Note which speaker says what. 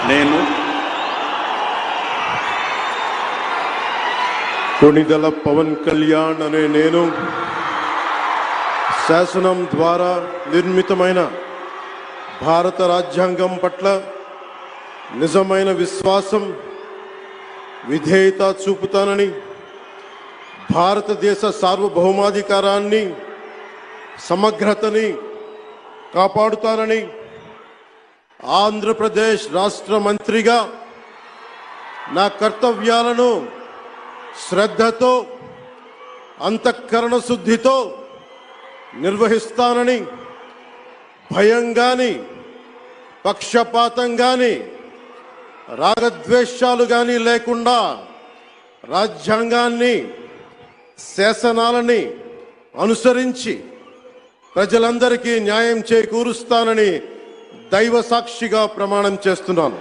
Speaker 1: నేను కొణిదెల పవన్ కళ్యాణ్ అనే నేను శాసనం ద్వారా నిర్మితమైన భారత రాజ్యాంగం పట్ల నిజమైన విశ్వాసం విధేయత చూపుతానని, భారతదేశ సార్వభౌమాధికారాన్ని సమగ్రతని కాపాడుతానని, ఆంధ్రప్రదేశ్ రాష్ట్ర మంత్రిగా నా కర్తవ్యాలను శ్రద్ధతో అంతఃకరణ శుద్ధితో నిర్వహిస్తానని, భయం గాని పక్షపాతం గాని రాగద్వేషాలు గాని లేకుండా రాజ్యాంగాన్ని శాసనాలని అనుసరించి ప్రజలందరికీ న్యాయం చేకూరుస్తానని దైవ సాక్షిగా ప్రమాణం చేస్తున్నాను.